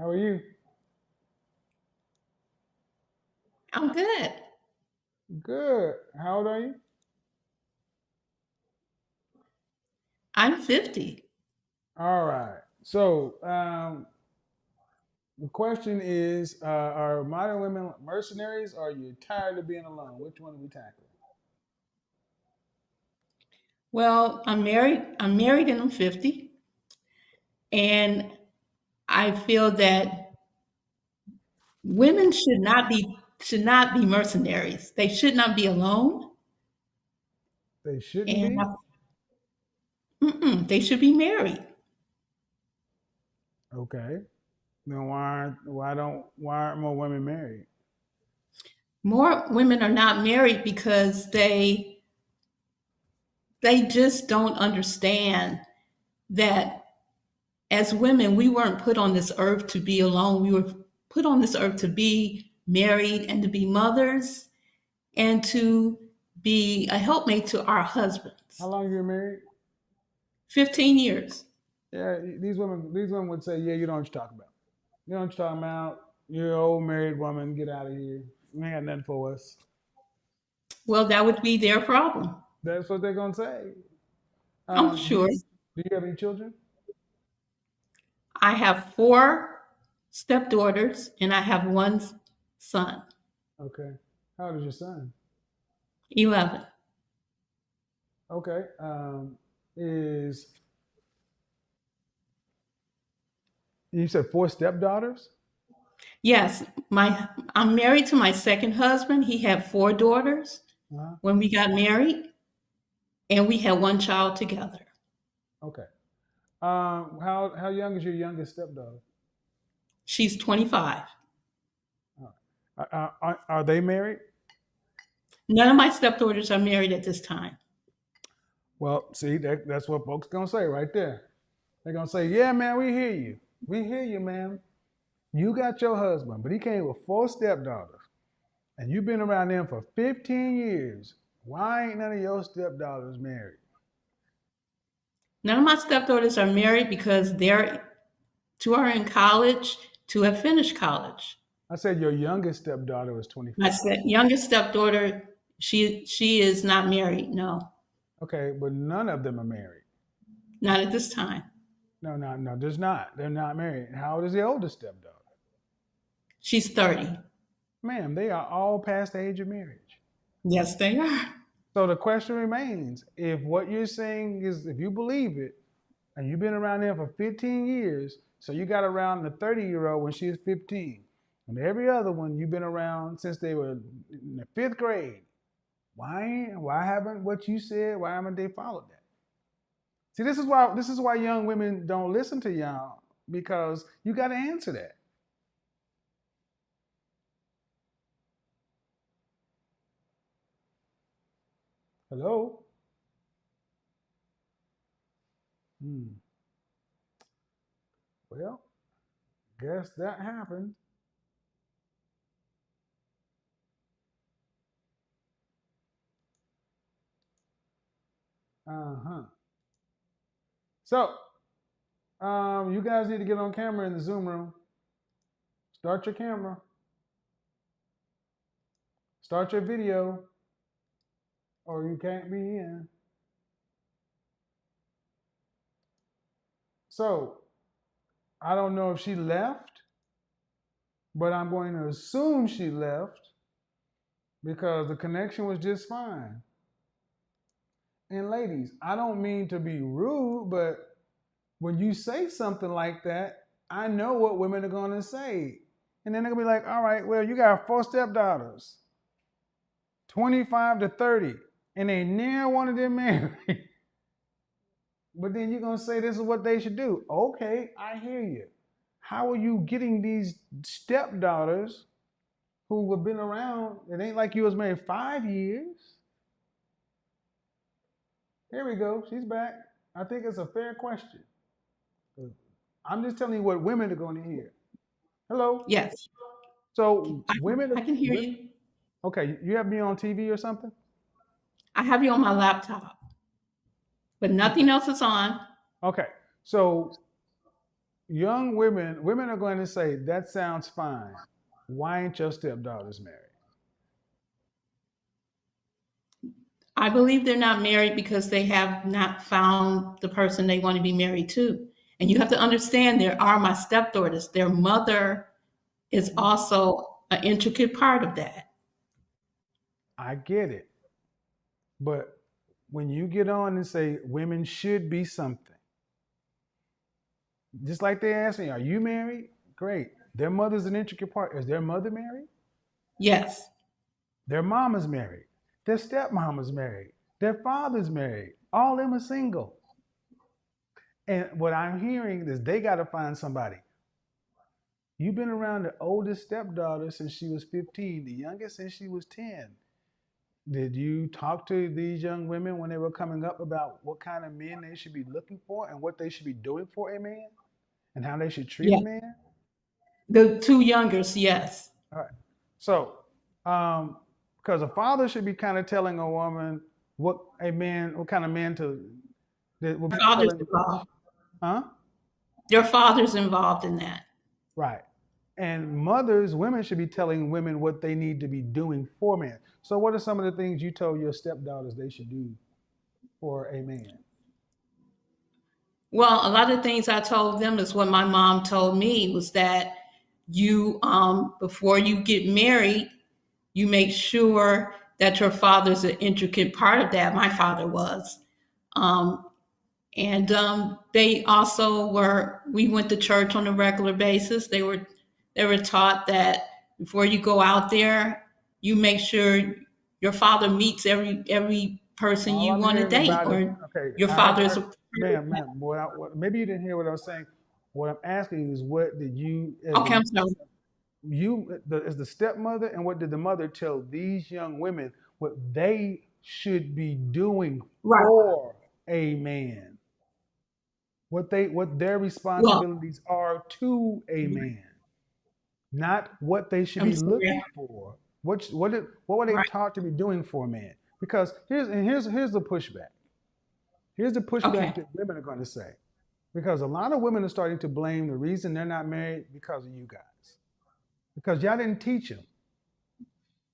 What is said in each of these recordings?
How are you? I'm good. Good. How old are you? I'm 50. All right. The question is, are modern women mercenaries or are you tired of being alone? Which one are we tackling? Well, I'm married. I'm married and I'm 50. And I feel that women should not be mercenaries. They should not be alone. They shouldn't And be? they should be married. Okay. Then why aren't more women married? More women are not married because they just don't understand that as women, we weren't put on this earth to be alone. We were put on this earth to be married and to be mothers and to be a helpmate to our How husbands. long you been married? 15 years. Yeah, these women would say, yeah, you know what you're talking about. You know what you're talking about. You're an old married woman. Get out of here. You ain't got nothing for us. Well, that would be their problem. That's what they're gonna say. I'm Do sure. you do you have any children? I have four stepdaughters and I have one son, Okay. How old is your son? 11. Okay. Is You said four stepdaughters? Yes, I'm married to my second husband. He had four daughters Uh-huh. when we got married, and we had one child together. Okay. How young is your youngest stepdaughter? She's 25. All right. Are they married? None of my stepdaughters are married at this time. Well, see, that's what folks gonna say right there. They're gonna say, "Yeah, man, we hear you. We hear you, man. You got your husband, but he came with four stepdaughters, and you've been around them for 15 years. Why ain't none of your stepdaughters married?" None of my stepdaughters are married because two are in college, two have finished college. I said your youngest stepdaughter was My 25. youngest stepdaughter, she is not married. No, Okay, but none of them are married. not at this time. No, no, no. There's not. They're not married. How old is the oldest stepdaughter? She's 30. Ma'am, they are all past the age of marriage. Yes, they are. So the question remains: if what you're saying is, if you believe it, and you've been around there for 15 years, so you got around the 30-year-old when she was 15, and every other one you've been around since they were in the fifth grade. Why haven't what you said? Why haven't they followed that? See, this is why young women don't listen to y'all because you got to answer that. Hello. Hmm. Well, guess that happened. Uh huh. So, you guys need to get on camera in the Zoom room. Start your camera. Start your video, or you can't be in. So, I don't know if she left, but I'm going to assume she left because the connection was just fine. And ladies, I don't mean to be rude, but when you say something like that, I know what women are going to say. And then they're going to be like, all right, well, you got four stepdaughters, 25 to 30, and ain't near one of them married. But then you're going to say this is what they should do. Okay, I hear you. How are you getting these stepdaughters who have been around? It ain't like you was married 5 years. Here we go. She's back. I think it's a fair question. I'm just telling you what women are going to hear. Hello. Yes, So I, I can hear you. okay, you have me on TV or something? I have you on my laptop, but Okay. nothing else is on. Okay. So young women are going to say, that sounds fine. Why ain't your stepdaughters married? I believe they're not married because they have not found the person they want to be married to. And you have to understand, there are my stepdaughters. Their mother is also an intricate part of that. I get it. But when you get on and say women should be something, just like they asked me, are you married? Great. Their mother's an intricate part. Is their mother married? Yes. Their mama's married. Their stepmama's married. Their father's married. All of them are single. And what I'm hearing is they got to find somebody. You've been around the oldest stepdaughter since she was 15, the youngest since she was 10. Did you talk to these young women when they were coming up about what kind of men they should be looking for and what they should be doing for a man and how they should treat a Yeah. man? The two youngers, yes. All right. So, because a father should be kind of telling a woman what kind of man to, that will be Fathers telling, involved. huh? Their fathers involved in that. Right. And women should be telling women what they need to be doing for men. So, what are some of the things you told your stepdaughters they should do for a man? Well, a lot of things I told them is what my mom told me was that you, before you get married, you make sure that your father's an intricate part of that. My father was. Um, and they also we went to church on a regular basis. They were taught that before you go out there, you make sure your father meets every person All you I'm want to hearing date, about is or okay. your father is a Ma'am. Maybe you didn't hear what I was saying. What I'm asking you is, what did you, okay. I'm sorry. as the stepmother, and what did the mother tell these young women what they should be doing Right. for a man? What their Well, responsibilities are to a man, not what they should I'm be sorry. looking for. What were they Right. taught to be doing for a man? Because here's the pushback. Here's the pushback Okay. that women are going to say. Because a lot of women are starting to blame the reason they're not married because of you guys. Because y'all didn't teach them.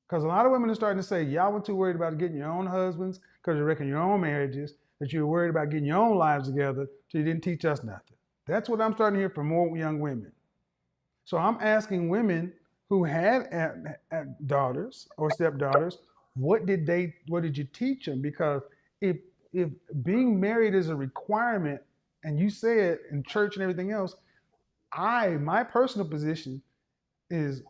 Because a lot of women are starting to say y'all were too worried about getting your own husbands because you're wrecking your own marriages, that you were worried about getting your own lives together, so you didn't teach us nothing. That's what I'm starting to hear from more young women. So I'm asking women who had daughters or stepdaughters, what did you teach them? Because if if being married is a requirement, and you say it in church and everything else, my personal position is,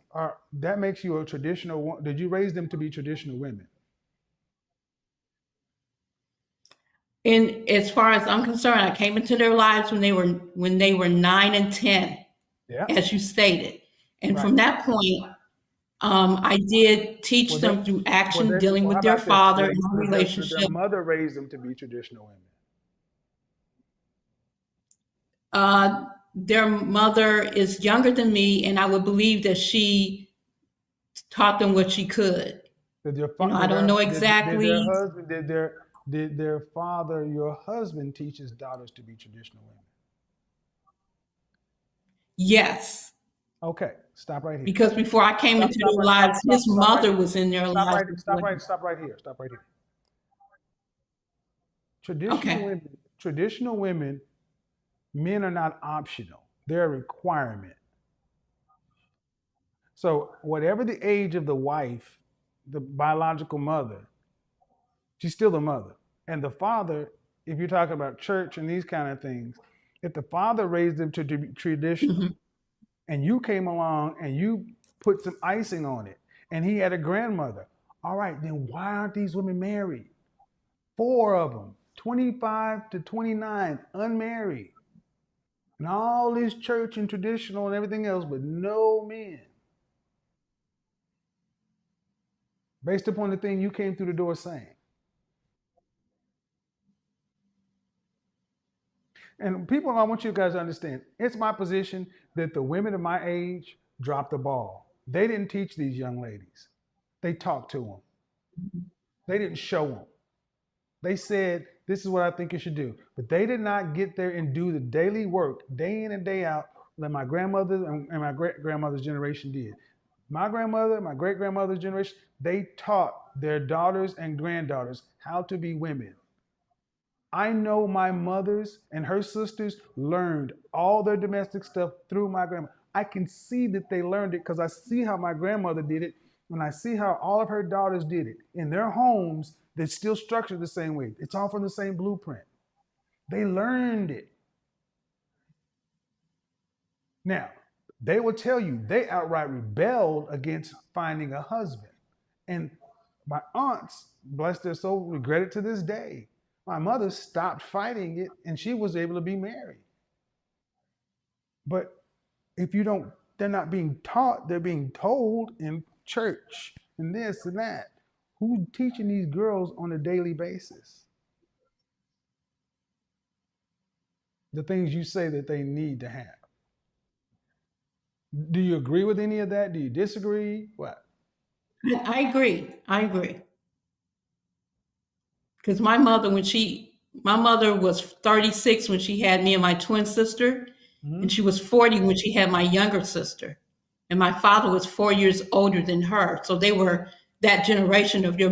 that makes you a traditional. Did you raise them to be traditional women? And as far as I'm concerned, I came into their lives when they were 9 and 10, Yeah. as you stated. And Right. from that point, I did teach Well, they, them through action, dealing how with their about this? father in our Did their relationship. mother raise them to be traditional women? Their mother is younger than me, and I would believe that she taught them what she could. Did their I don't know did their exactly. husband did their father, your husband, teach his daughters to be traditional women? Yes, Okay, stop right here. because before I came into their lives, his Stop right mother here. was in their lives before him. Stop right here. Okay. Traditional women, men are not optional. They're a requirement. So whatever the age of the wife, the biological mother, she's still the mother. And the father, if you're talking about church and these kind of things, if the father raised them to be traditional, Hmm. and you came along and you put some icing on it, and he had a grandmother, all right, then why aren't these women married? Four of them, 25 to 29, unmarried. And all this church and traditional and everything else, but no men. Based upon the thing you came through the door saying. And people, I want you guys to understand, it's my position that the women of my age dropped the ball. They didn't teach these young ladies. They talked to them. They didn't show them. They said, this is what I think you should do. But they did not get there and do the daily work, day in and day out, like my grandmother and my great grandmother's generation did. My grandmother, my great grandmother's generation, they taught their daughters and granddaughters how to be women. I know my mothers and her sisters learned all their domestic stuff through my grandma. I can see that they learned it because I see how my grandmother did it, and I see how all of her daughters did it. In their homes, they're still structured the same way. It's all from the same blueprint. They learned it. Now, they will tell you they outright rebelled against finding a husband. And my aunts, bless their soul, regret it to this day. My mother stopped fighting it and she was able to be married. But if you don't, they're not being taught, they're being told in church and this and that. Who's teaching these girls on a daily basis? The things you say that they need to have. Do you agree with any of that? Do you disagree? What? I agree. I agree. Because my mother was 36 when she had me and my twin sister, and Mm-hmm. she was 40 when she had my younger sister. And my father was 4 years older than her. So they were that generation of your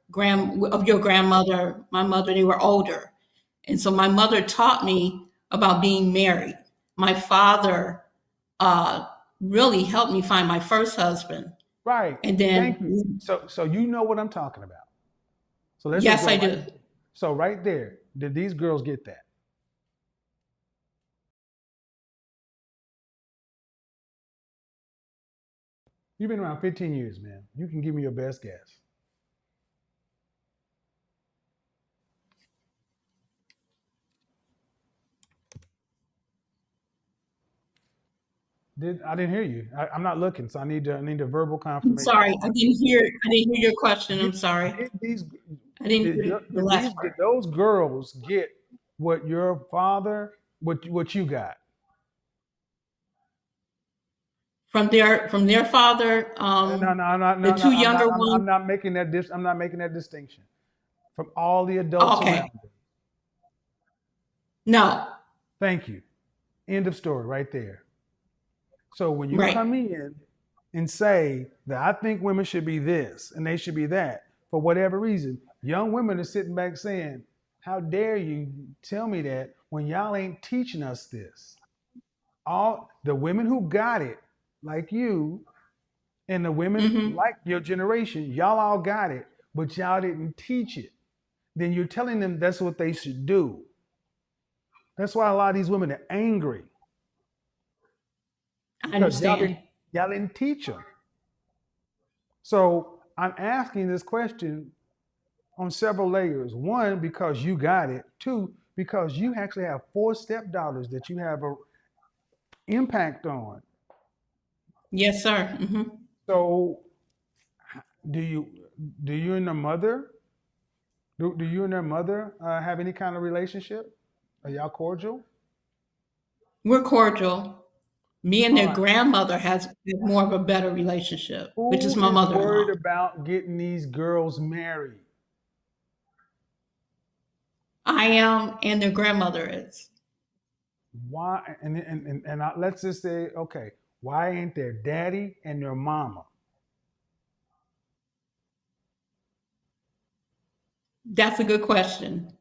grandmother, my mother, they were older. And so my mother taught me about being married. My father uh, really helped me find my first husband. Right. And Thank you. then, So you know what I'm talking about. So let's just yes, go I right. do. So right there, did these girls get that? You've been around 15 years, man. You can give me your best guess. I didn't hear you. I'm not looking, so I need a verbal I'm confirmation. sorry, I didn't hear your question. Did, I'm sorry. did these I didn't hear the last did part. those girls get what your father what you got? From their father, No, no, I'm not, the no, no, two younger ones. I'm not making that I'm not making that distinction. From all the adults Okay, around them. no, Thank you. End of story right there. So when you right. come in and say that I think women should be this and they should be that for whatever reason, young women are sitting back saying, how dare you tell me that when y'all ain't teaching us this? All the women who got it, like you, and the women Hmm. like your generation, y'all all got it, but y'all didn't teach it. Then you're telling them that's what they should do. That's why a lot of these women are angry I because understand. y'all didn't teach them. So I'm asking this question on several layers. One, because you got it. Two, because you actually have four stepdaughters that you have a impact on. Yes, sir. Hmm. So do you do you and the mother do you and their mother have any kind of relationship? Are y'all cordial? We're cordial. Me and All their right. grandmother has more of a better relationship, which is Who my is worried mother-in-law. about getting these girls married? I am, and their grandmother is. Why? Let's just say, okay, why ain't their daddy and their mama? That's a good question.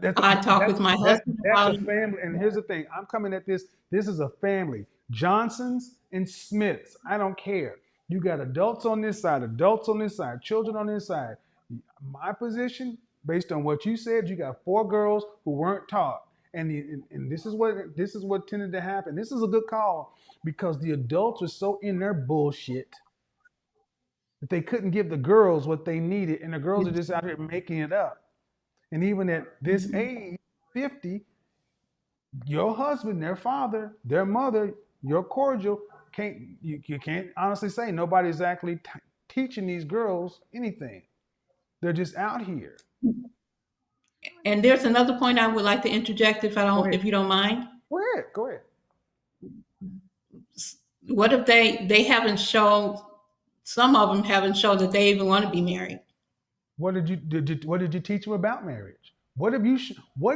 That's I talked with my husband that's about a it. family. And here's the thing: I'm coming at this. This is a family. Johnsons and Smiths. I don't care. You got adults on this side, children on this side. My position, based on what you said, you got four girls who weren't taught, and this is what tended to happen. This is a good call because the adults were so in their bullshit that they couldn't give the girls what they needed, and the girls are just out here making it up. And even at this Mhm. age, 50, your husband, their father, their mother, your cordial, you can't honestly say nobody's actually teaching these girls anything. They're just out here. And there's another point I would like to interject Go ahead. if you don't mind. Go ahead. Go ahead. What if they haven't shown, some of them haven't shown that they even want to be married? What did you teach them about marriage? What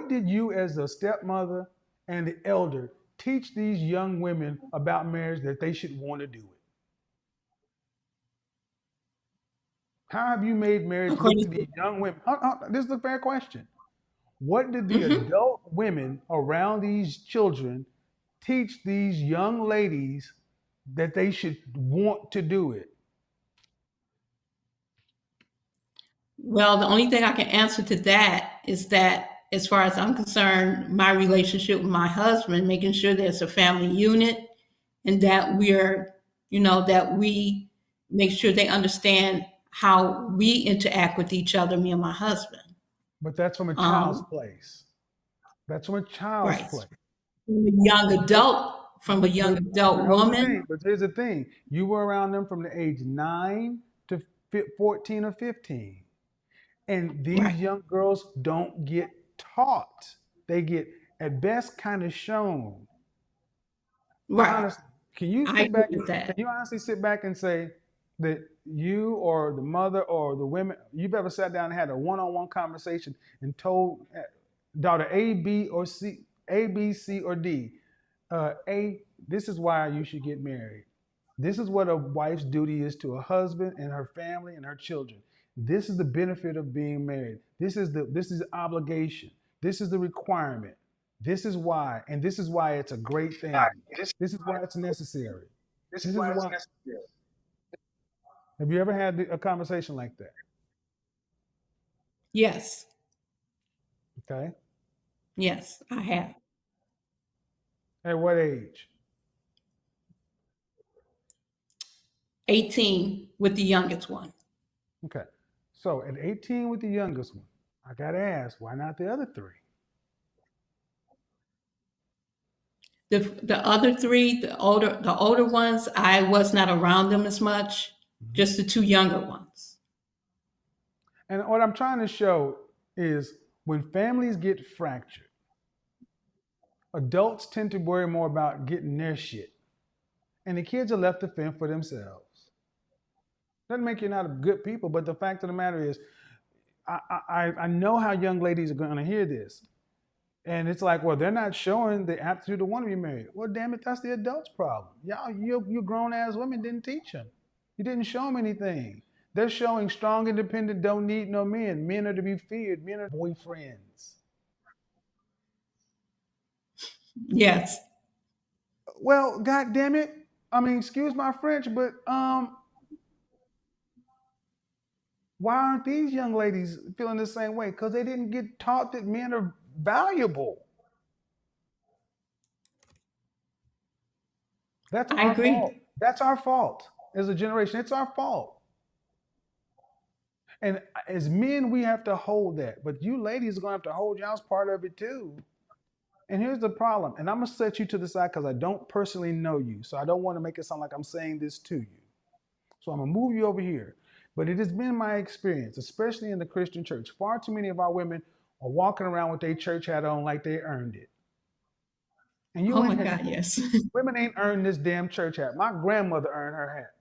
did you as a stepmother and the elder teach these young women about marriage that they should want to do it? How have you made marriage look According to to, these young women? This is a fair question. What did the mhm. adult women around these children teach these young ladies that they should want to do it? Well, the only thing I can answer to that is that, as far as I'm concerned, my relationship with my husband, making sure there's a family unit and that that we make sure they understand how we interact with each other, me and my husband. But that's from a child's Um, place. That's from a child's right. place. From a young But adult hold the thing. woman. But here's the thing: you were around them from the age 9 to 14 or 15, and these Right. young girls don't get taught. They get at best kind of shown. Right. Honestly, can you I sit agree back and with can that. you honestly sit back and say that you or the mother or the women you've ever sat down and had a one-on-one conversation and told daughter A, B, or C, A, B, C, or D, A, this is why you should get married. This is what a wife's duty is to a husband and her family and her children. This is the benefit of being married. This is the obligation. This is the requirement. This is why, and this is why it's a great thing. This is why it's necessary. This is why. Have you ever had a conversation like that? Yes. Okay. Yes, I have. At what age? 18 with the youngest one. Okay. So at 18 with the youngest one, I got to ask, why not the other three? The other three, the older ones, I was not around them as much. Mhm. Just the two younger ones. And what I'm trying to show is when families get fractured, adults tend to worry more about getting their shit, and the kids are left to fend for themselves. Doesn't make you not a good people, but the fact of the matter is, I know how young ladies are going to hear this. And it's like, well, they're not showing the aptitude to want to be married. Well, damn it, that's the adults' problem. Y'all, you grown ass women didn't teach them. You didn't show them anything. They're showing strong, independent, don't need no men. Men are to be feared. Men are boyfriends. Yes, Well, god damn it. I mean, excuse my French, but why aren't these young ladies feeling the same way? Because they didn't get taught that men are valuable. That's I our fault. agree. That's our fault as a generation. It's our fault. And as men, we have to hold that. But you ladies are going to have to hold y'all's part of it too. And here's the problem. And I'm going to set you to the side because I don't personally know you. So I don't want to make it sound like I'm saying this to you. So I'm going to move you over here. But it has been my experience, especially in the Christian church. Far too many of our women are walking around with their church hat on like they earned it. And Oh you my ain't, God, yes. women ain't earned this damn church hat. My grandmother earned her hat.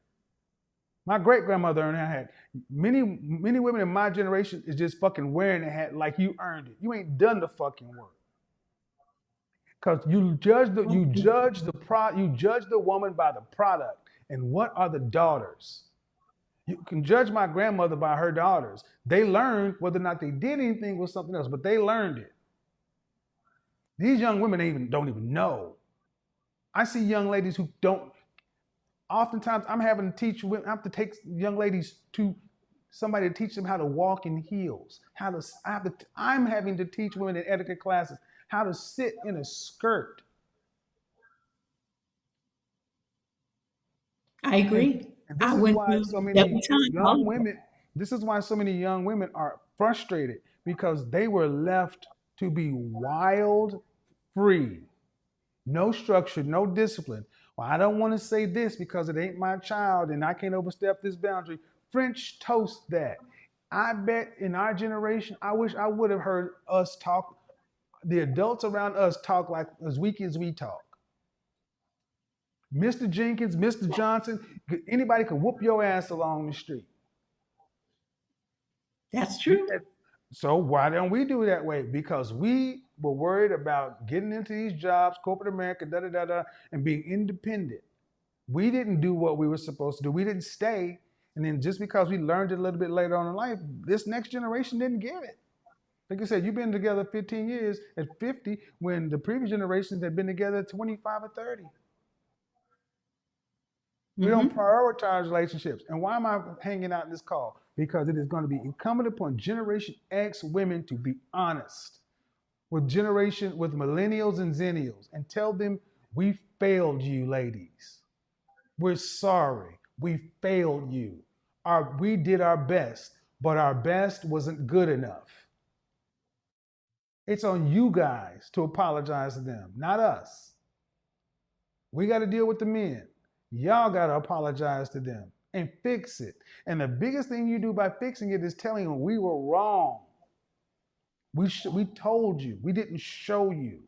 My great grandmother earned her hat. Many women in my generation is just fucking wearing a hat like you earned it. You ain't done the fucking work. Because you judge the woman by the product. And what are the daughters? You can judge my grandmother by her daughters. They learned whether or not they did anything with something else, but they learned it. These young women don't even know. I see young ladies who don't. Oftentimes, I'm having to teach women. I have to take young ladies to somebody to teach them how to walk in heels. I'm having to teach women in etiquette classes how to sit in a skirt. I And agree. and I this is why why through so many debutante young also. women. This is why so many young women are frustrated because they were left to be wild, free. No structure, no discipline. Well, I don't want to say this because it ain't my child and I can't overstep this boundary. French toast that. I bet in our generation, I wish I would have heard us talk, the adults around us talk like as weak as we talk. Mr. Jenkins, Mr. Johnson, anybody could whoop your ass along the street. That's true. So why don't we do it that way? Because we were worried about getting into these jobs, corporate America, da da da da, and being independent. We didn't do what we were supposed to do. We didn't stay. And then just because we learned it a little bit later on in life, this next generation didn't get it. Like I said, you've been together 15 years at 50 when the previous generations had been together at 25 or 30. We don't Mm-hmm. prioritize relationships. And why am I hanging out in this call? Because it is going to be incumbent upon Generation X women to be honest with millennials and zennials and tell them we failed you, ladies. We're sorry. We failed you. We did our best, but our best wasn't good enough. It's on you guys to apologize to them, not us. We got to deal with the men. Y'all got to apologize to them and fix it. And the biggest thing you do by fixing it is telling them we were wrong. We told you. We didn't show you.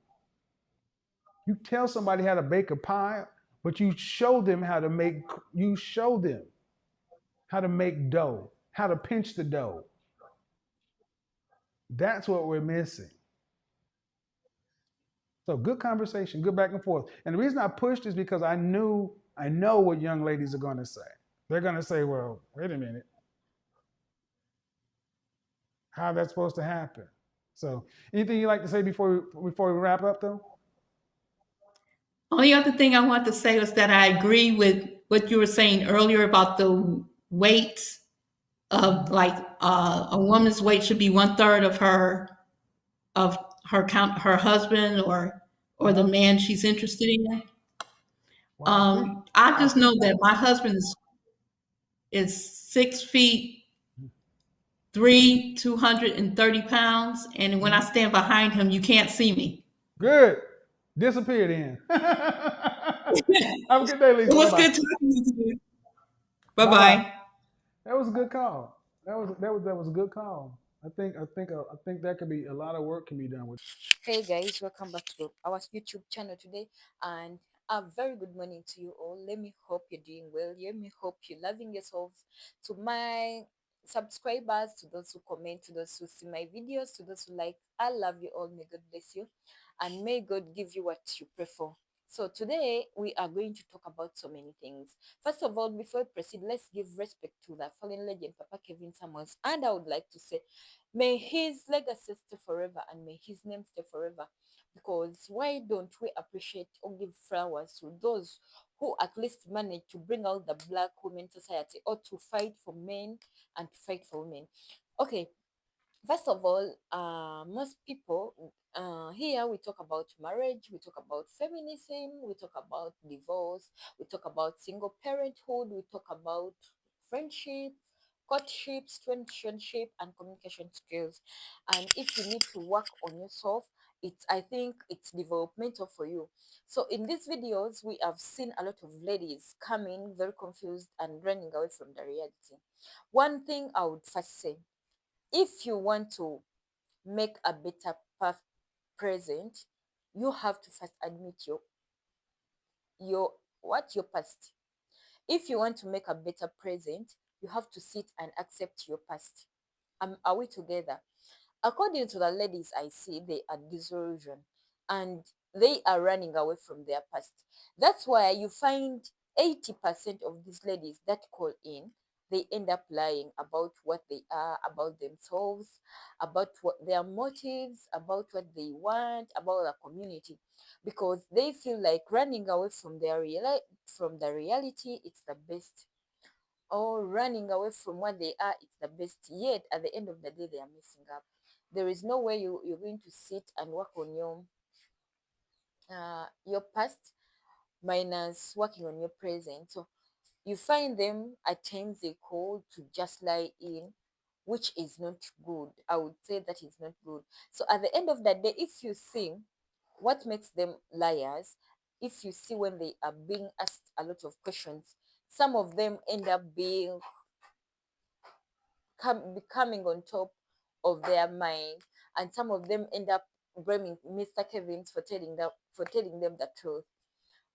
You tell somebody how to bake a pie, but you show them how to make dough, how to pinch the dough. That's what we're missing. So good conversation, good back and forth. And the reason I pushed is because I know what young ladies are going to say. They're going to say, "Well, wait a minute, how that's supposed to happen?" So, anything you like to say before we wrap up, though? Only other thing I want to say was that I agree with what you were saying earlier about the weight of like a woman's weight should be one third of her husband or the Uh-huh. man she's interested in. Well, I I just know appreciate that my husband is 6 feet three, 230 pounds, and when I Mhm. stand behind him, you can't see me. Good. Disappeared in. Have a good day, It Lisa. Bye was bye. good talking to you. Bye Bye bye. bye. That was a good call. That was a good call. I think that could be a lot of work can be done with. Hey guys, welcome back to our YouTube channel today, and a very good morning to you all. Let me hope you're doing well. Let me hope you're loving yourselves. To my subscribers, to those who comment, to those who see my videos, to those who like, I love you all. May God bless you, and may God give you what you prefer. So today we are going to talk about so many things. First of all, before we proceed, let's give respect to the fallen legend, Papa Kevin Samuels, and I would like to say may his legacy stay forever and may his name stay forever. Because why don't we appreciate or give flowers to those who at least manage to bring out the Black women society or to fight for men and to fight for women? Okay, first of all, most people here we talk about marriage, we talk about feminism, we talk about divorce, we talk about single parenthood, we talk about friendship, courtship, relationship, and communication skills. And if you need to work on yourself, I think it's developmental for you. So in these videos, we have seen a lot of ladies coming very confused and running away from the reality. One thing I would first say, if you want to make a better past present, you have to first admit your what your past. If you want to make a better present, you have to sit and accept your past. Are we together? According to the ladies I see, they are disillusioned and they are running away from their past. That's why you find 80% of these ladies that call in, they end up lying about what they are, about themselves, about what their motives, about what they want, about the community, because they feel like running away from from the reality, it's the best, or running away from what they are, it's the best. Yet at the end of the day, they are messing up. There is no way you're going to sit and work on your past minus working on your present. So you find them at times they call to just lie in, which is not good. I would say that is not good. So at the end of the day, if you see what makes them liars, if you see when they are being asked a lot of questions, some of them end up becoming on top of their mind, and some of them end up blaming Mr. Kevin for telling them the truth.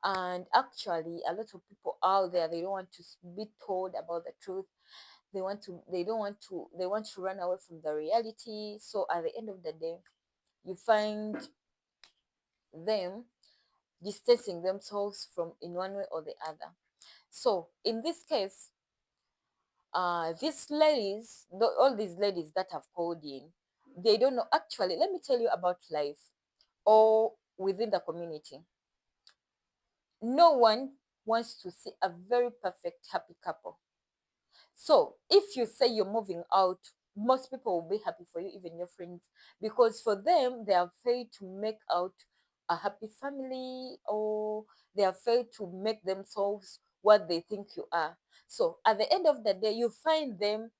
And actually, a lot of people out there, they don't want to be told about the truth. They want to run away from the reality. So at the end of the day, you find them distancing themselves from in one way or the other. So in this case, these ladies, all these ladies that have called in, they don't know. Actually, let me tell you about life or within the community. No one wants to see a very perfect, happy couple. So if you say you're moving out, most people will be happy for you, even your friends, because for them, they have failed to make out a happy family, or they have failed to make themselves what they think you are. So at the end of the day, you find them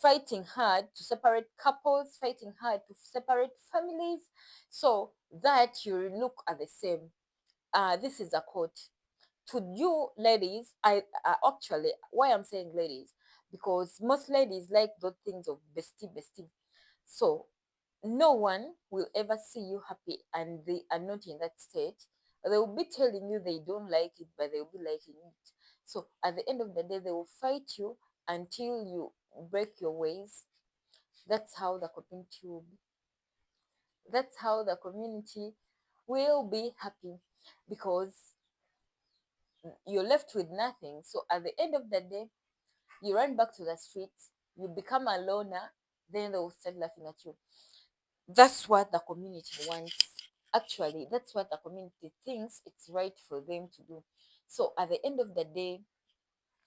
fighting hard to separate couples, fighting hard to separate families, so that you look at the same. This is a quote to you ladies. I actually, why I'm saying ladies, because most ladies like those things of bestie. So no one will ever see you happy and they are not in that state. They will be telling you they don't like it, but they will be liking it. So at the end of the day, they will fight you until you break your ways. That's how the community will be. That's how the community will be happy, because you're left with nothing. So at the end of the day, you run back to the streets, you become a loner, then they will start laughing at you. That's what the community wants. Actually, that's what the community thinks it's right for them to do. So at the end of the day,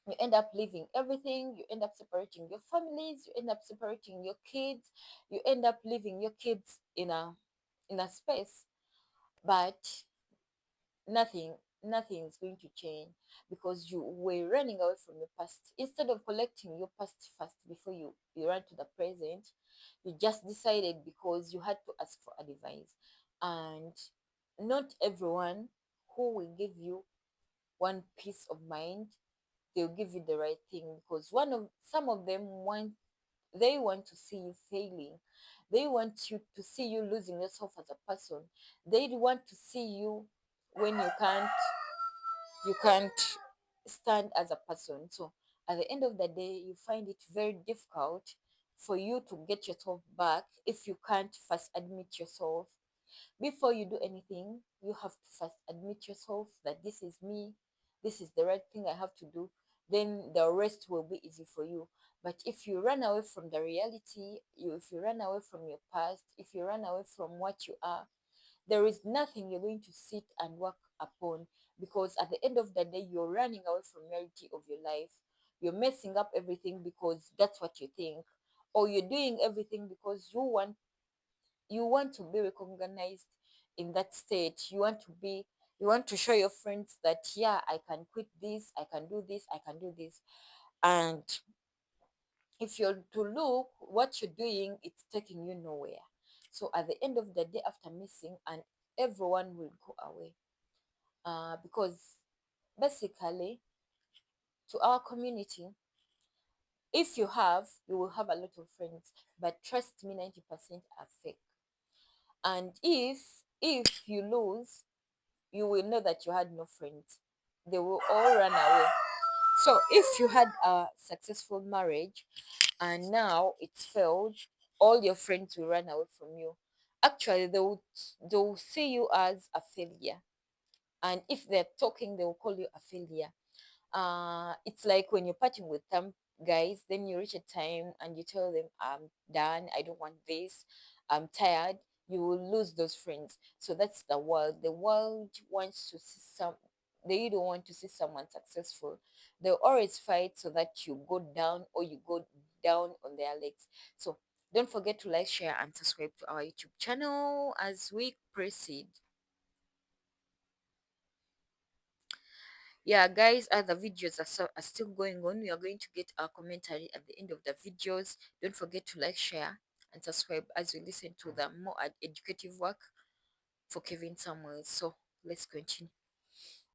you end up leaving everything, you end up separating your families, you end up separating your kids, you end up leaving your kids in a space. But nothing nothing is going to change, because you were running away from your past. Instead of collecting your past first before you run to the present, you just decided because you had to ask for advice. And not everyone who will give you one peace of mind, they'll give you the right thing, because one of some of them want, they want to see you failing. They want you to see you losing yourself as a person. They want to see you when you can't stand as a person. So at the end of the day, you find it very difficult for you to get yourself back if you can't first admit yourself. Before you do anything, you have to first admit yourself that this is me, this is the right thing I have to do. Then the rest will be easy for you. But if you run away from the reality, if you run away from your past, if you run away from what you are, there is nothing you're going to sit and work upon, because at the end of the day, you're running away from reality of your life. You're messing up everything because that's what you think, or you're doing everything because you want to be recognized in that state. You want to show your friends that, yeah, I can quit this, I can do this, I can do this. And if you're to look what you're doing, it's taking you nowhere. So at the end of the day, after missing, and everyone will go away, because basically, to our community, if you will have a lot of friends, but trust me, 90% are fake. And if you lose, you will know that you had no friends. They will all run away. So if you had a successful marriage and now it's failed, all your friends will run away from you. Actually, they will see you as a failure. And if they're talking, they will call you a failure. It's like when you're partying with some guys, then you reach a time and you tell them, I'm done, I don't want this, I'm tired. You will lose those friends. So that's the world. The world wants to see they don't want to see someone successful. They'll always fight so that you go down, or you go down on their legs. So don't forget to like, share, and subscribe to our YouTube channel as we proceed. Yeah, guys, other videos are still going on. We are going to get our commentary at the end of the videos. Don't forget to like, share, and subscribe as we listen to the more educative work for Kevin Samuel. So let's continue.